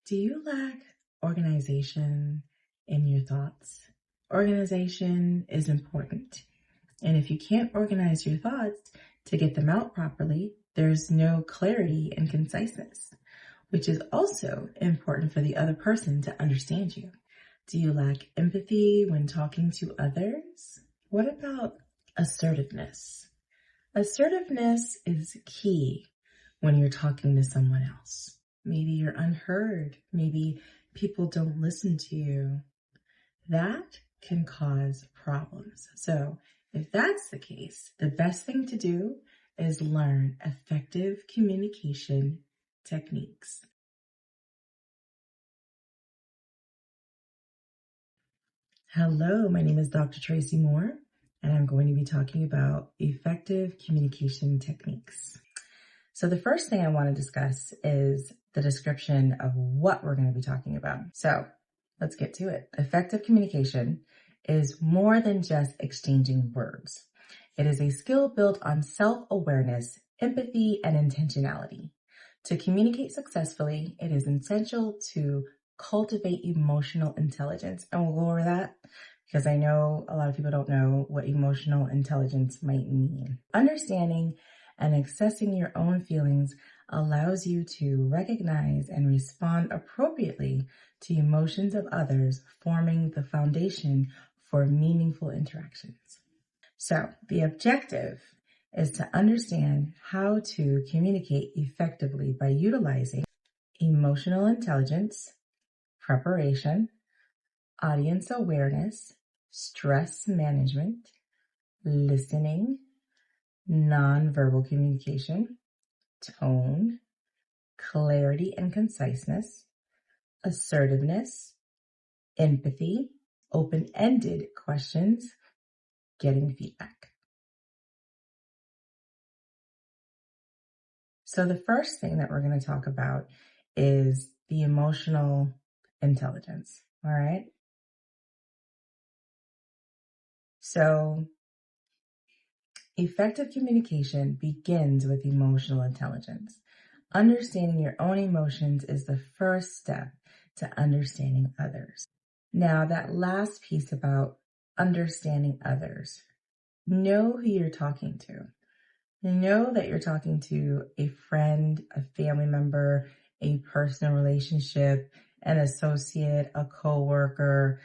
Do you lack organization in your thoughts? Organization is important. And if you can't organize your thoughts to get them out properly, there's no clarity and conciseness, which is also important for the other person to understand you. Do you lack empathy when talking to others? What about assertiveness? Assertiveness is key when you're talking to someone else. Maybe you're unheard. Maybe people don't listen to you. That can cause problems. So if that's the case, the best thing to do is learn effective communication techniques. Hello, my name is Dr. Tracy Moore, and I'm going to be talking about effective communication techniques. So the first thing I want to discuss is the description of what we're going to be talking about. So let's get to it. Effective communication is more than just exchanging words. It is a skill built on self-awareness, empathy, and intentionality. To communicate successfully, it is essential to cultivate emotional intelligence. And we'll go over that because I know a lot of people don't know what emotional intelligence might mean. Understanding and accessing your own feelings allows you to recognize and respond appropriately to emotions of others, forming the foundation for meaningful interactions. So the objective is to understand how to communicate effectively by utilizing emotional intelligence, preparation, audience awareness, stress management, listening, nonverbal communication, tone, clarity and conciseness, assertiveness, empathy, open-ended questions, getting feedback. So the first thing that we're going to talk about is the emotional intelligence, all right? So effective communication begins with emotional intelligence. Understanding your own emotions is the first step to understanding others. Now, that last piece about understanding others, know who you're talking to. Know that you're talking to a friend, a family member, a personal relationship, an associate, a coworker,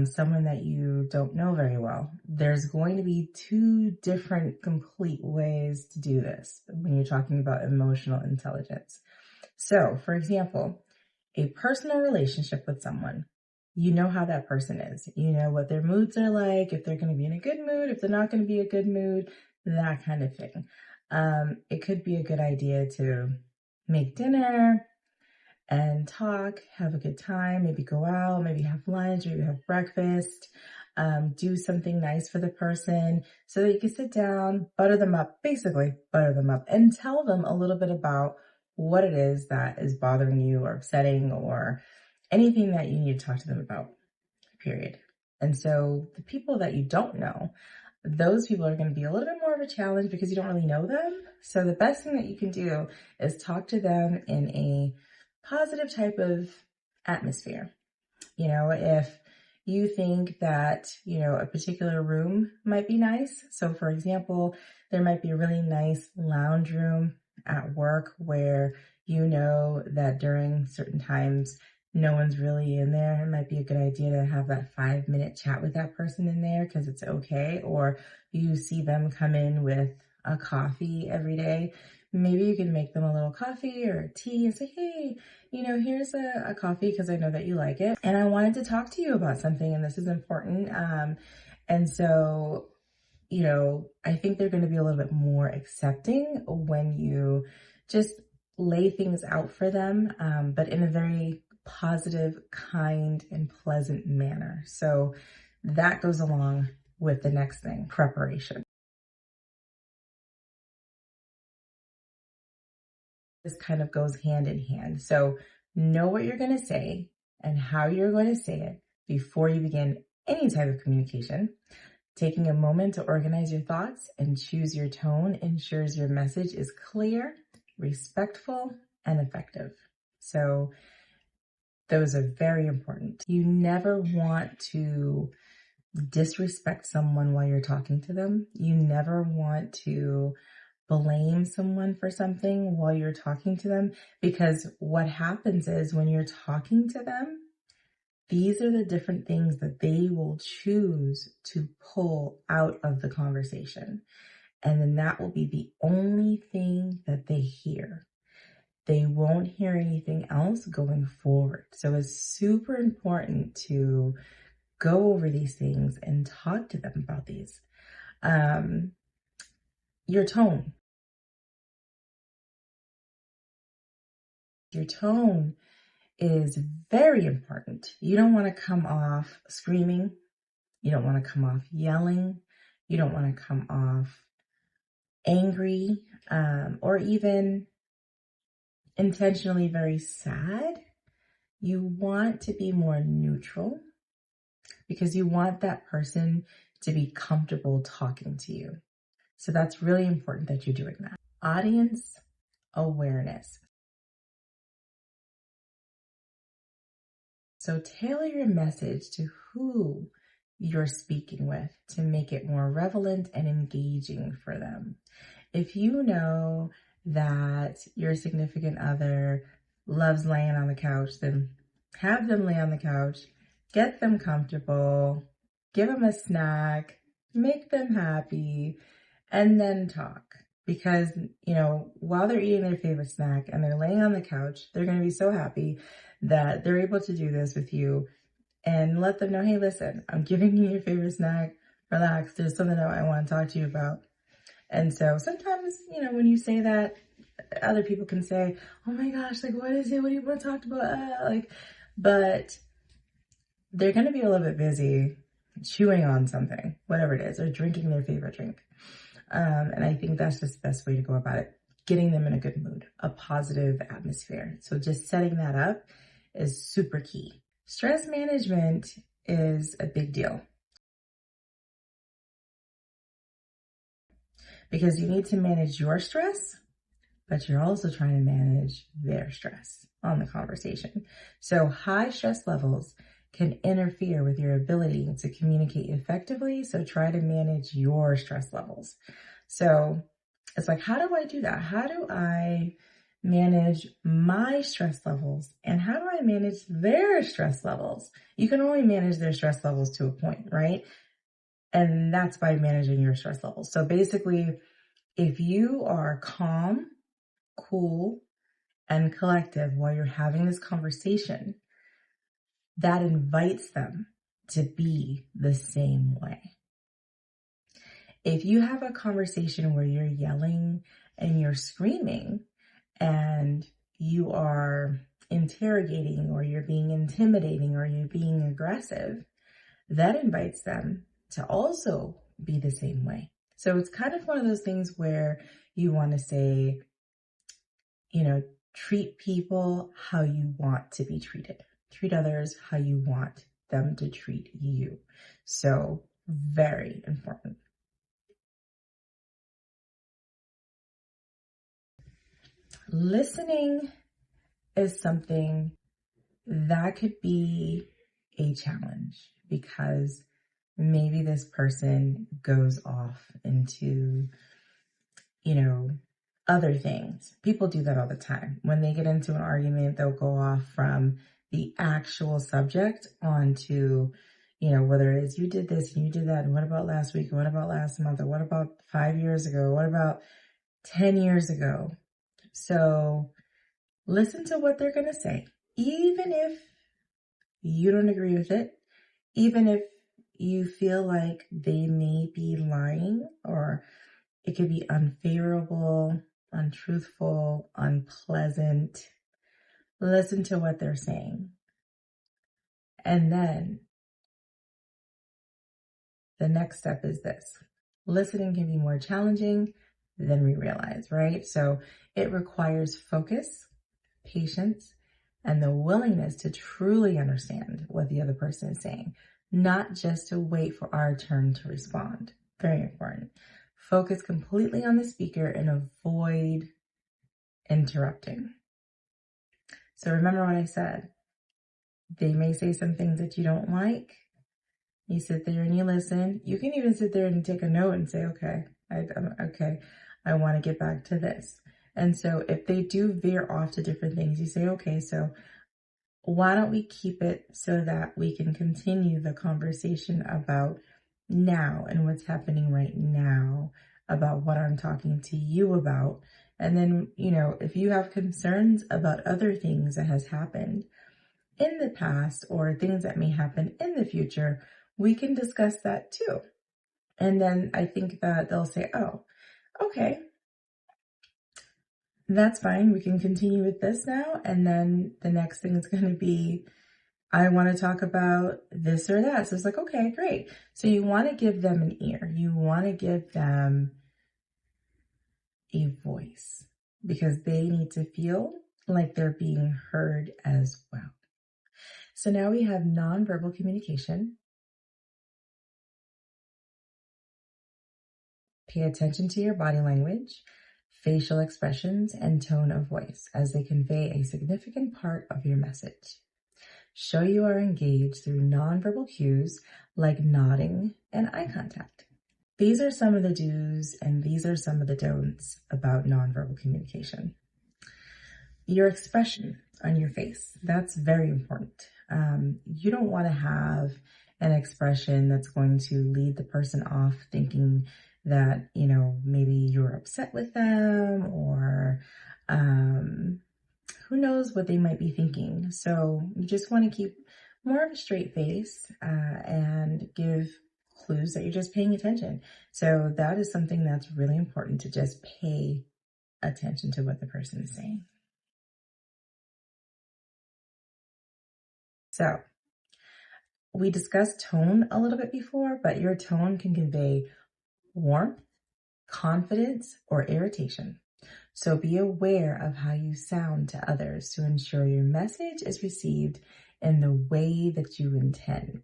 someone that you don't know very well. There's going to be two different complete ways to do this when you're talking about emotional intelligence. So, for example, a personal relationship with someone. You know how that person is. You know what their moods are like, if they're going to be in a good mood, if they're not going to be a good mood, that kind of thing. It could be a good idea to make dinner and talk, have a good time, maybe go out, maybe have lunch, maybe have breakfast, do something nice for the person so that you can sit down, butter them up and tell them a little bit about what it is that is bothering you or upsetting or anything that you need to talk to them about, period. And so the people that you don't know, those people are going to be a little bit more of a challenge because you don't really know them. So the best thing that you can do is talk to them in a positive type of atmosphere. You know, if you think that, a particular room might be nice. So for example, there might be a really nice lounge room at work where you know that during certain times, no one's really in there. It might be a good idea to have that 5-minute chat with that person in there because it's okay. Or you see them come in with a coffee every day. Maybe you can make them a little coffee or a tea and say, hey, here's a coffee because I know that you like it. And I wanted to talk to you about something and this is important. And so, I think they're going to be a little bit more accepting when you just lay things out for them, but in a very positive, kind, and pleasant manner. So that goes along with the next thing, preparation. This kind of goes hand in hand. So know what you're going to say and how you're going to say it before you begin any type of communication. Taking a moment to organize your thoughts and choose your tone ensures your message is clear, respectful, and effective. So Those are very important. You never want to disrespect someone while you're talking to them. You never want to blame someone for something while you're talking to them, because what happens is when you're talking to them, these are the different things that they will choose to pull out of the conversation. And then that will be the only thing that they hear. They won't hear anything else going forward. So it's super important to go over these things and talk to them about these. Your tone. Your tone is very important. You don't want to come off screaming. You don't want to come off yelling. You don't want to come off angry, or even intentionally very sad. You want to be more neutral because you want that person to be comfortable talking to you. So that's really important that you're doing that. Audience awareness. So tailor your message to who you're speaking with to make it more relevant and engaging for them. If you know that your significant other loves laying on the couch, then have them lay on the couch, get them comfortable, give them a snack, make them happy, and then talk. Because, while they're eating their favorite snack and they're laying on the couch, they're going to be so happy that they're able to do this with you, and let them know, hey, listen, I'm giving you your favorite snack. Relax. There's something that I want to talk to you about. And so sometimes, when you say that, other people can say, oh my gosh, like, what is it? What do you want to talk about? But they're going to be a little bit busy chewing on something, whatever it is, or drinking their favorite drink. And I think that's just the best way to go about it. Getting them in a good mood, a positive atmosphere. So just setting that up is super key. Stress management is a big deal because you need to manage your stress, but you're also trying to manage their stress on the conversation. So high stress levels can interfere with your ability to communicate effectively. So try to manage your stress levels. So it's like, how do I do that? How do I manage my stress levels? And how do I manage their stress levels? You can only manage their stress levels to a point, right? And that's by managing your stress levels. So basically, if you are calm, cool, and collective while you're having this conversation, that invites them to be the same way. If you have a conversation where you're yelling and you're screaming and you are interrogating or you're being intimidating or you're being aggressive, that invites them to also be the same way. So it's kind of one of those things where you want to say, treat people how you want to be treated. Treat others how you want them to treat you. So very important. Listening is something that could be a challenge because maybe this person goes off into, other things. People do that all the time. When they get into an argument, they'll go off from the actual subject onto, whether it is you did this and you did that, and what about last week, and what about last month, or what about 5 years ago, what about 10 years ago. So listen to what they're going to say, even if you don't agree with it, even if you feel like they may be lying, or it could be unfavorable, untruthful, unpleasant. Listen to what they're saying. And then the next step is this. Listening can be more challenging than we realize, right? So it requires focus, patience, and the willingness to truly understand what the other person is saying, not just to wait for our turn to respond. Very important. Focus completely on the speaker and avoid interrupting. So remember what I said. They may say some things that you don't like. You sit there and you listen. You can even sit there and take a note and say, okay, I want to get back to this. And so if they do veer off to different things, you say, okay, so why don't we keep it so that we can continue the conversation about now and what's happening right now, about what I'm talking to you about. And then, if you have concerns about other things that has happened in the past or things that may happen in the future, we can discuss that too. And then I think that they'll say, oh, okay, that's fine. We can continue with this now. And then the next thing is going to be, I want to talk about this or that. So it's like, okay, great. So you want to give them an ear. You want to give them a voice because they need to feel like they're being heard as well. So now we have nonverbal communication. Pay attention to your body language, facial expressions, and tone of voice as they convey a significant part of your message. Show you are engaged through nonverbal cues like nodding and eye contact. These are some of the do's and these are some of the don'ts about nonverbal communication. Your expression on your face, that's very important. You don't want to have an expression that's going to lead the person off thinking that, maybe you're upset with them or who knows what they might be thinking. So you just want to keep more of a straight face and give clues that you're just paying attention. So that is something that's really important, to just pay attention to what the person is saying. So we discussed tone a little bit before, but your tone can convey warmth, confidence, or irritation. So be aware of how you sound to others to ensure your message is received in the way that you intend.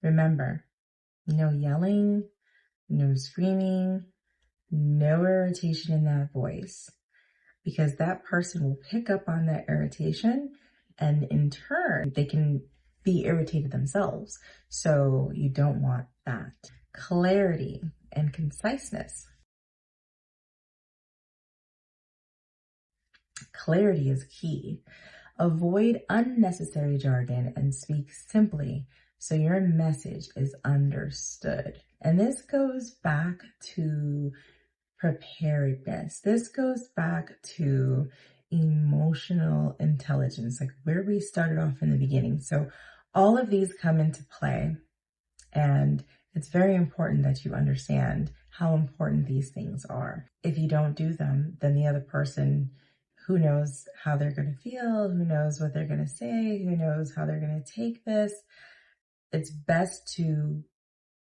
Remember, no yelling, no screaming, no irritation in that voice, because that person will pick up on that irritation and in turn, they can be irritated themselves. So you don't want that. Clarity and conciseness. Clarity is key. Avoid unnecessary jargon and speak simply so your message is understood. And this goes back to preparedness. This goes back to emotional intelligence, like where we started off in the beginning. So all of these come into play, and it's very important that you understand how important these things are. If you don't do them, then the other person, who knows how they're going to feel, who knows what they're going to say, who knows how they're going to take this. It's best to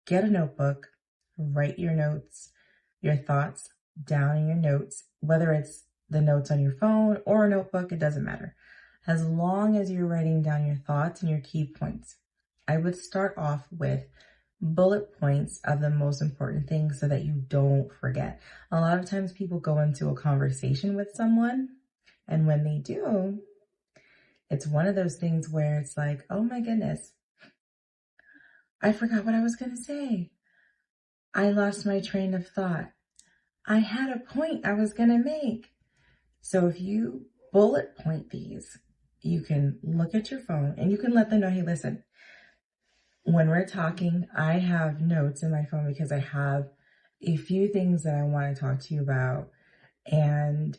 get a notebook, write your notes, your thoughts down in your notes, whether it's the notes on your phone or a notebook, it doesn't matter. As long as you're writing down your thoughts and your key points. I would start off with bullet points of the most important things so that you don't forget. A lot of times people go into a conversation with someone, and when they do, it's one of those things where it's like, oh my goodness, I forgot what I was going to say. I lost my train of thought. I had a point I was going to make. So if you bullet point these, you can look at your phone and you can let them know, hey, listen, when we're talking, I have notes in my phone because I have a few things that I want to talk to you about. And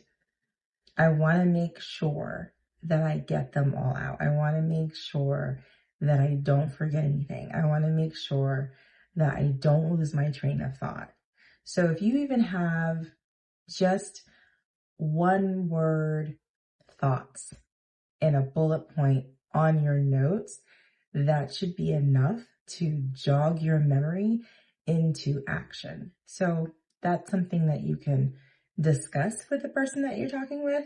I want to make sure that I get them all out. I want to make sure that I don't forget anything. I want to make sure that I don't lose my train of thought. So if you even have just one word thoughts in a bullet point on your notes, that should be enough to jog your memory into action. So that's something that you can discuss with the person that you're talking with.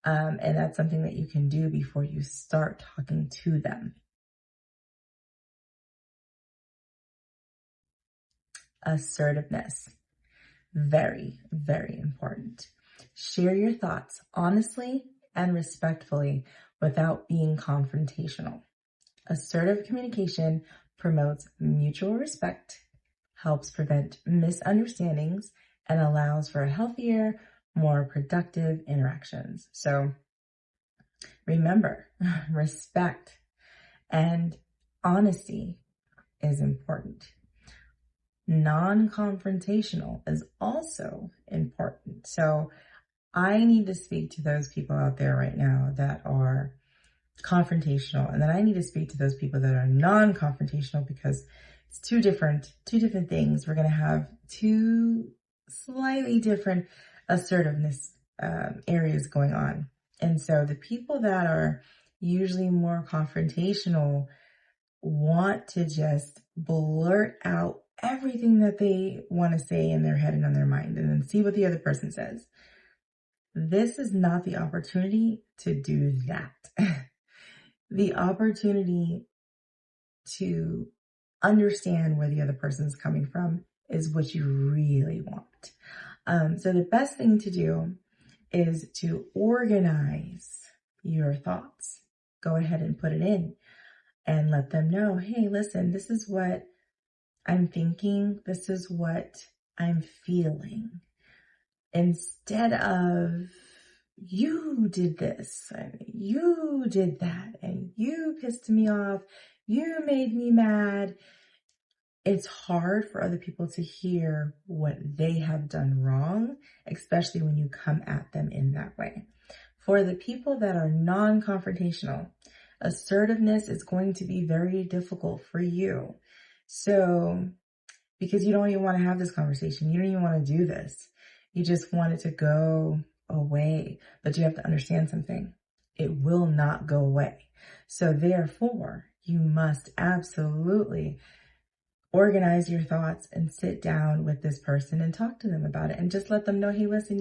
And that's something that you can do before you start talking to them. Assertiveness. Very, very important. Share your thoughts honestly and respectfully without being confrontational. Assertive communication promotes mutual respect, helps prevent misunderstandings, and allows for healthier, more productive interactions. So remember, respect and honesty is important. Non-confrontational is also important. So I need to speak to those people out there right now that are confrontational, and then I need to speak to those people that are non-confrontational, because it's two different things. We're going to have two slightly different assertiveness areas going on. And so the people that are usually more confrontational want to just blurt out everything that they want to say in their head and on their mind, and then see what the other person says. This is not the opportunity to do that. The opportunity to understand where the other person is coming from is what you really want. So the best thing to do is to organize your thoughts. Go ahead and put it in and let them know, hey, listen, this is what I'm thinking. This is what I'm feeling. Instead of, you did this and you did that and you pissed me off, you made me mad. It's hard for other people to hear what they have done wrong, especially when you come at them in that way. For the people that are non-confrontational, assertiveness is going to be very difficult for you. So, because you don't even want to have this conversation, you don't even want to do this. You just want it to go away. But you have to understand something. It will not go away. So therefore, you must absolutely organize your thoughts and sit down with this person and talk to them about it, and just let them know, hey, listen,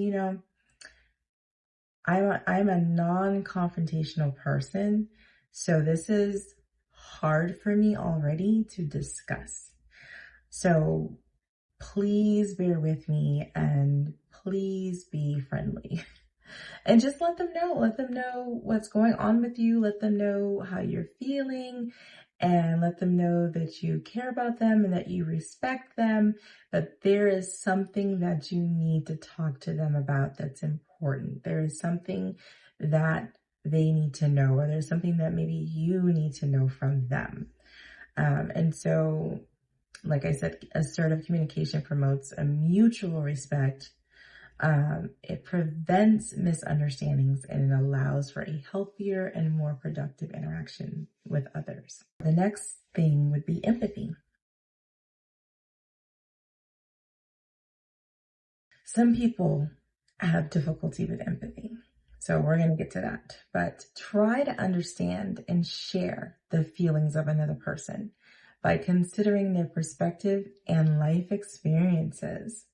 I'm a non-confrontational person, so this is hard for me already to discuss. So please bear with me and please be friendly. And just let them know what's going on with you. Let them know how you're feeling, and let them know that you care about them and that you respect them. But there is something that you need to talk to them about that's important. There is something that they need to know, or there's something that maybe you need to know from them. And so, like I said, assertive communication promotes a mutual respect. It prevents misunderstandings, and it allows for a healthier and more productive interaction with others. The next thing would be empathy. Some people have difficulty with empathy, so we're going to get to that. But try to understand and share the feelings of another person by considering their perspective and life experiences.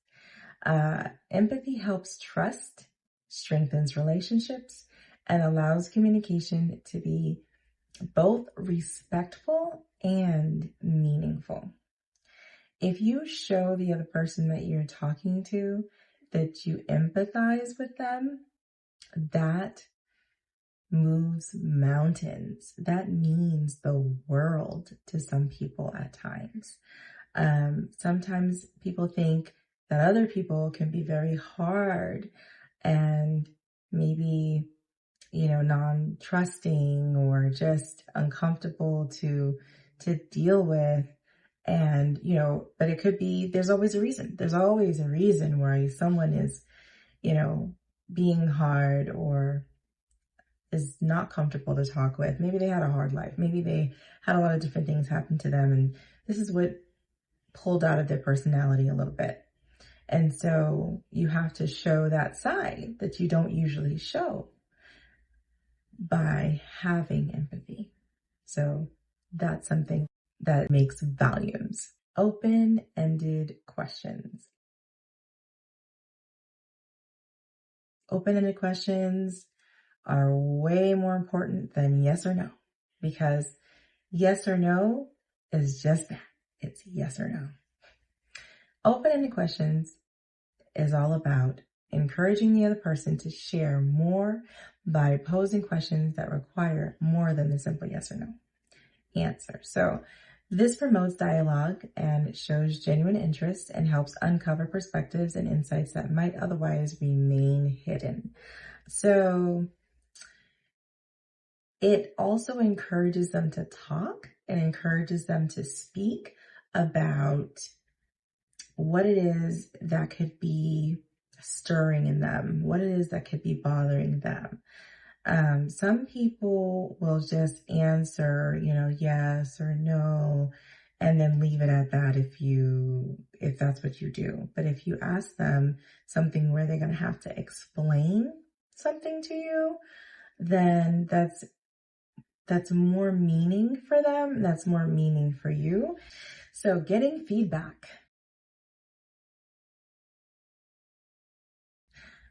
Empathy helps trust, strengthens relationships, and allows communication to be both respectful and meaningful. If you show the other person that you're talking to that you empathize with them, that moves mountains. That means the world to some people at times. Sometimes people think that other people can be very hard and maybe, non-trusting or just uncomfortable to deal with. And, but it could be, there's always a reason. There's always a reason why someone is, being hard or is not comfortable to talk with. Maybe they had a hard life. Maybe they had a lot of different things happen to them, and this is what pulled out of their personality a little bit. And so you have to show that side that you don't usually show by having empathy. So that's something that makes volumes. Open-ended questions. Open-ended questions are way more important than yes or no, because yes or no is just that. It's yes or no. Open-ended questions is all about encouraging the other person to share more by posing questions that require more than the simple yes or no. answer. So this promotes dialogue and shows genuine interest and helps uncover perspectives and insights that might otherwise remain hidden. So it also encourages them to talk and encourages them to speak about what it is that could be stirring in them, what it is that could be bothering them. Some people will just answer, yes or no, and then leave it at that if that's what you do. But if you ask them something where they're going to have to explain something to you, then that's more meaning for them. That's more meaning for you. So getting feedback.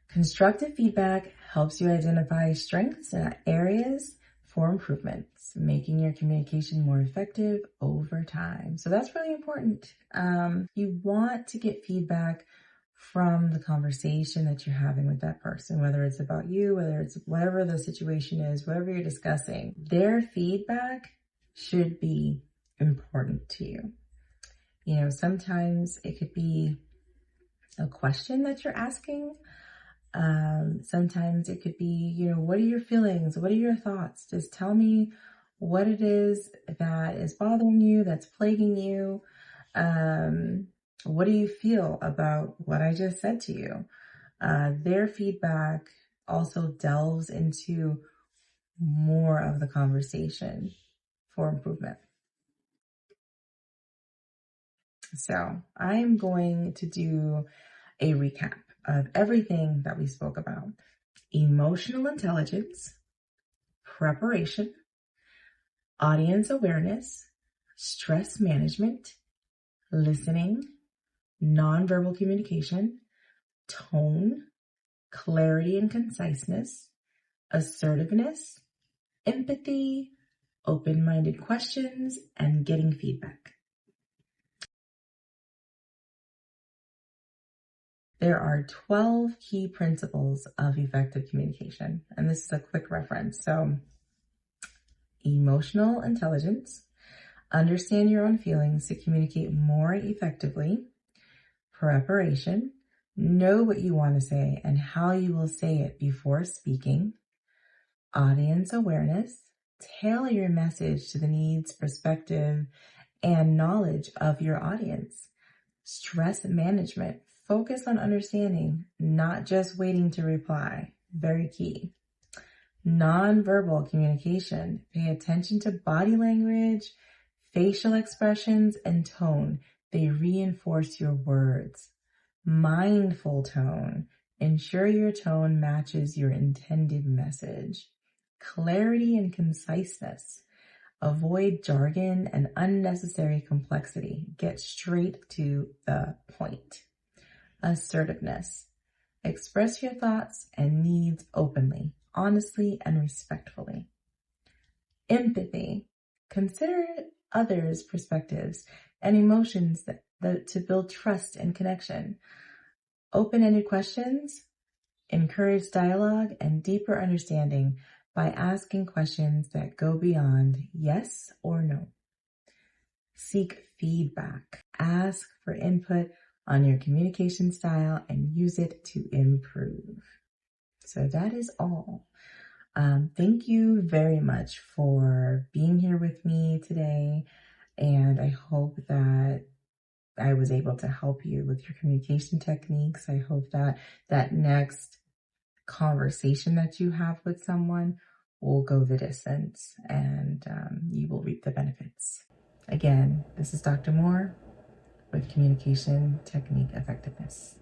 Constructive feedback helps you identify strengths and areas for improvements, making your communication more effective over time. So that's really important. You want to get feedback from the conversation that you're having with that person, whether it's about you, whether it's whatever the situation is, whatever you're discussing. Their feedback should be important to you. Sometimes it could be a question that you're asking. Sometimes it could be, what are your feelings? What are your thoughts? Just tell me what it is that is bothering you, that's plaguing you. What do you feel about what I just said to you? Their feedback also delves into more of the conversation for improvement. So I'm going to do a recap of everything that we spoke about. Emotional intelligence, preparation, audience awareness, stress management, listening, nonverbal communication, tone, clarity and conciseness, assertiveness, empathy, open-minded questions, and getting feedback. There are 12 key principles of effective communication, and this is a quick reference. So, emotional intelligence, understand your own feelings to communicate more effectively. Preparation, know what you want to say and how you will say it before speaking. Audience awareness, tailor your message to the needs, perspective, and knowledge of your audience. Stress management, focus on understanding, not just waiting to reply. Very key. Nonverbal communication, pay attention to body language, facial expressions, and tone. They reinforce your words. Mindful tone, ensure your tone matches your intended message. Clarity and conciseness, avoid jargon and unnecessary complexity. Get straight to the point. Assertiveness, express your thoughts and needs openly, honestly, and respectfully. Empathy, consider others' perspectives and emotions to build trust and connection. Open-ended questions encourage dialogue and deeper understanding by asking questions that go beyond yes or no. Seek feedback. Ask for input on your communication style and use it to improve. So that is all. Thank you very much for being here with me today. And I hope that I was able to help you with your communication techniques. I hope that that next conversation that you have with someone will go the distance and you will reap the benefits. Again, this is Dr. Moore with Communication Technique Effectiveness.